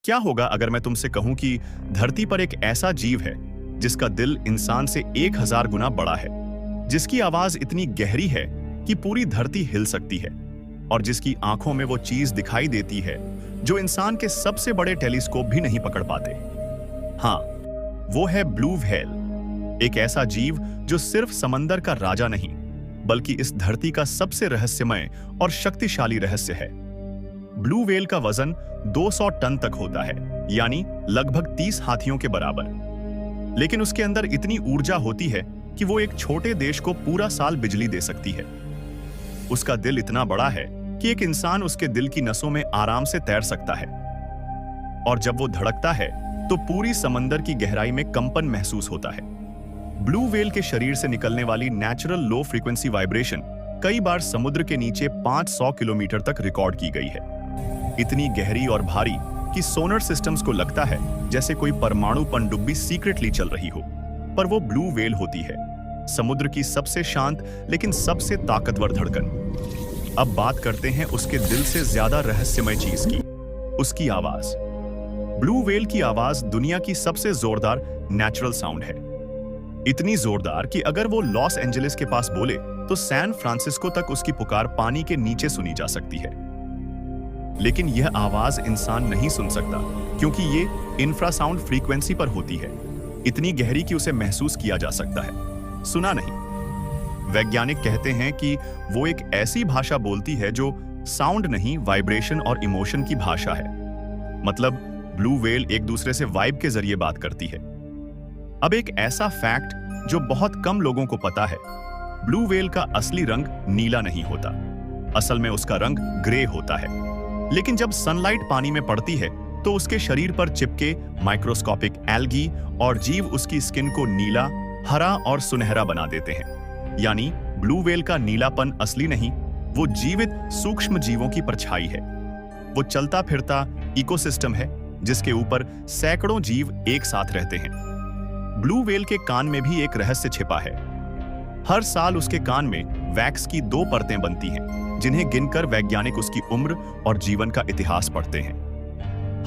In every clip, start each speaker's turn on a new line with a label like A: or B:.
A: क्या होगा अगर मैं तुमसे कहूं कि धरती पर एक ऐसा जीव है जिसका दिल इंसान से 1000 गुना बड़ा है, जिसकी आवाज इतनी गहरी है कि पूरी धरती हिल सकती है और जिसकी आंखों में वो चीज दिखाई देती है जो इंसान के सबसे बड़े टेलीस्कोप भी नहीं पकड़ पाते। हाँ, वो है ब्लू व्हेल, एक ऐसा जीव जो सिर्फ समंदर का राजा नहीं बल्कि इस धरती का सबसे रहस्यमय और शक्तिशाली रहस्य है। ब्लू व्हेल का वजन 200 टन तक होता है, यानी लगभग 30 हाथियों के बराबर। लेकिन उसके अंदर इतनी ऊर्जा होती है कि वो एक छोटे देश को पूरा साल बिजली दे सकती है। उसका दिल इतना बड़ा है कि एक इंसान उसके दिल की नसों में आराम से तैर सकता है, और जब वो धड़कता है तो पूरी समंदर की गहराई में कंपन महसूस होता है। ब्लू व्हेल के शरीर से निकलने वाली नेचुरल लो फ्रीक्वेंसी वाइब्रेशन कई बार समुद्र के नीचे 500 किलोमीटर तक रिकॉर्ड की गई है। इतनी गहरी और भारी कि सोनर सिस्टम्स को लगता है जैसे कोई परमाणु पनडुब्बी सीक्रेटली चल रही हो, पर वो ब्लू व्हेल होती है, समुद्र की सबसे शांत लेकिन सबसे ताकतवर धड़कन। अब बात करते हैं उसके दिल से ज्यादा रहस्यमय चीज की, उसकी आवाज। ब्लू व्हेल की आवाज दुनिया की सबसे जोरदार नेचुरल साउंड है, इतनी जोरदार कि अगर वो लॉस एंजलिस के पास बोले तो सैन फ्रांसिस्को तक उसकी पुकार पानी के नीचे सुनी जा सकती है। लेकिन यह आवाज इंसान नहीं सुन सकता क्योंकि ये इंफ्रासाउंड फ्रीक्वेंसी पर होती है, इतनी गहरी कि उसे महसूस किया जा सकता है, सुना नहीं। वैज्ञानिक कहते हैं कि वो एक ऐसी भाषा बोलती है जो साउंड नहीं, वाइब्रेशन और इमोशन की भाषा है। मतलब ब्लू व्हेल एक दूसरे से वाइब के जरिए बात करती है। अब एक ऐसा फैक्ट जो बहुत कम लोगों को पता है, ब्लू व्हेल का असली रंग नीला नहीं होता, असल में उसका रंग ग्रे होता है। लेकिन जब सनलाइट पानी में पड़ती है तो उसके शरीर पर चिपके माइक्रोस्कोपिक एल्गी और जीव उसकी स्किन को नीला, हरा और सुनहरा बना देते हैं। यानी ब्लू व्हेल का नीलापन असली नहीं, वो जीवित सूक्ष्म जीवों की परछाई है। वो चलता फिरता इकोसिस्टम है जिसके ऊपर सैकड़ों जीव एक साथ रहते हैं। ब्लू व्हेल के कान में भी एक रहस्य छिपा है। हर साल उसके कान में वैक्स की 2 परतें बनती हैं, जिन्हें गिनकर वैज्ञानिक उसकी उम्र और जीवन का इतिहास पढ़ते हैं।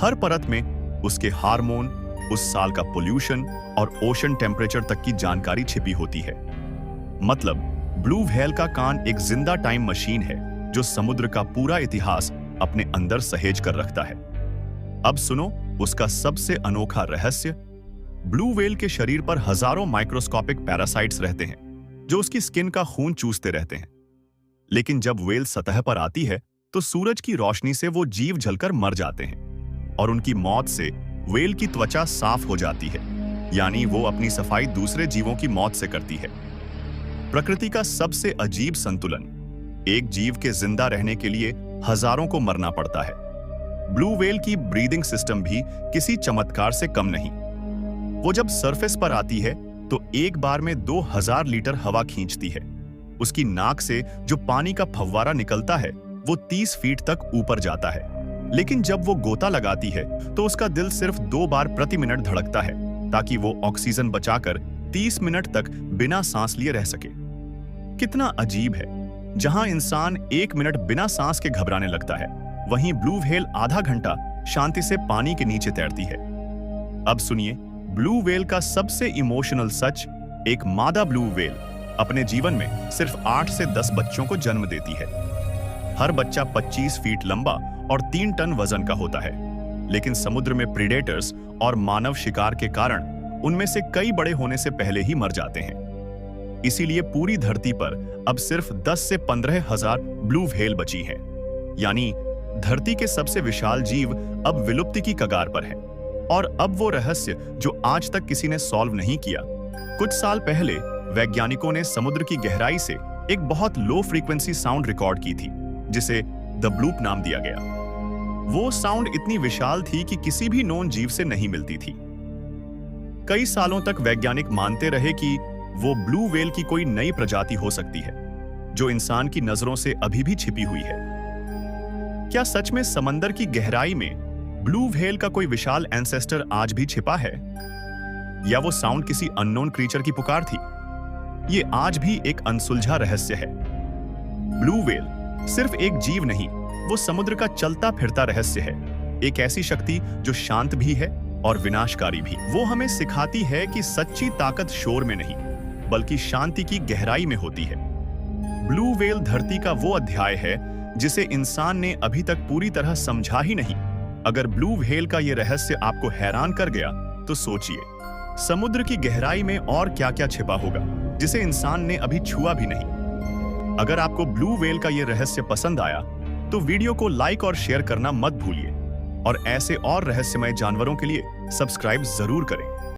A: हर परत में उसके हार्मोन, उस साल का पोल्यूशन और ओशन टेम्परेचर तक की जानकारी छिपी होती है। मतलब ब्लू व्हेल का कान एक जिंदा टाइम मशीन है जो समुद्र का पूरा इतिहास अपने अंदर सहेज कर रखता है। अब सुनो उसका सबसे अनोखा रहस्य। ब्लू व्हेल के शरीर पर हजारों माइक्रोस्कोपिक पैरासाइट्स रहते हैं जो उसकी स्किन का खून चूसते रहते हैं। लेकिन जब व्हेल सतह पर आती है तो सूरज की रोशनी से वो जीव जलकर मर जाते हैं और उनकी मौत से व्हेल की त्वचा साफ हो जाती है, यानी वो अपनी सफाई दूसरे जीवों की मौत से करती है। प्रकृति का सबसे अजीब संतुलन, एक जीव के जिंदा रहने के लिए हजारों को मरना पड़ता है। ब्लू व्हेल की ब्रीदिंग सिस्टम भी किसी चमत्कार से कम नहीं। वो जब सरफेस पर आती है तो एक बार में 2000 लीटर हवा खींचती है। उसकी नाक से जो पानी का फव्वारा निकलता है वो 30 फीट तक ऊपर जाता है। लेकिन जब वो गोता लगाती है तो उसका दिल सिर्फ 2 बार प्रति मिनट धड़कता है ताकि वो ऑक्सीजन बचाकर 30 मिनट तक बिना सांस लिए रह सके। कितना अजीब है, जहां इंसान 1 मिनट बिना सांस के घबराने लगता है, वहीं ब्लू व्हेल आधा घंटा शांति से पानी के नीचे तैरती है। अब सुनिए ब्लू व्हेल का सबसे इमोशनल सच। एक मादा ब्लू व्हेल अपने जीवन में सिर्फ 8 से 10 बच्चों को जन्म देती है। हर बच्चा 25 फीट लंबा और 3 टन वजन का होता है। लेकिन समुद्र में प्रीडेटर्स और मानव शिकार के कारण उनमें से कई बड़े होने से पहले ही मर जाते हैं। इसीलिए पूरी धरती पर अब सिर्फ 10 से 15 हजार ब्लू व्हेल बची हैं। यानी धरती के सबसे विशाल जीव अब विलुप्ति की कगार पर है। और अब वो रहस्य जो आज तक किसी ने सॉल्व नहीं किया। कुछ साल पहले वैज्ञानिकों ने समुद्र की गहराई से एक बहुत लो फ्रीक्वेंसी साउंड रिकॉर्ड की थी जिसे द ब्लूप नाम दिया गया। वो साउंड इतनी विशाल थी कि किसी भी नॉन जीव से नहीं मिलती थी। कई सालों तक वैज्ञानिक मानते रहे कि वो ब्लू व्हेल की कोई नई प्रजाति हो सकती है जो इंसान की नजरों से अभी भी छिपी हुई है। क्या सच में समंदर की गहराई में ब्लू व्हेल का कोई विशाल एंसेस्टर आज भी छिपा है, या वो साउंड किसी अननोन क्रीचर की पुकार थी? ये आज भी एक अनसुलझा रहस्य है। ब्लू व्हेल सिर्फ एक जीव नहीं, वो समुद्र का चलता फिरता रहस्य है। एक ऐसी शक्ति जो शांत भी है और विनाशकारी भी। वो हमें सिखाती है कि सच्ची ताकत शोर में नहीं, बल्कि शांति की गहराई में होती है। ब्लू व्हेल धरती का वो अध्याय है जिसे इंसान ने अभी तक पूरी तरह समझा ही नहीं। अगर ब्लू व्हेल का ये रहस्य आपको हैरान कर गया तो सोचिए, समुद्र की गहराई में और क्या-क्या छिपा होगा जिसे इंसान ने अभी छुआ भी नहीं। अगर आपको ब्लू व्हेल का ये रहस्य पसंद आया तो वीडियो को लाइक और शेयर करना मत भूलिए और ऐसे और रहस्यमय जानवरों के लिए सब्सक्राइब जरूर करें।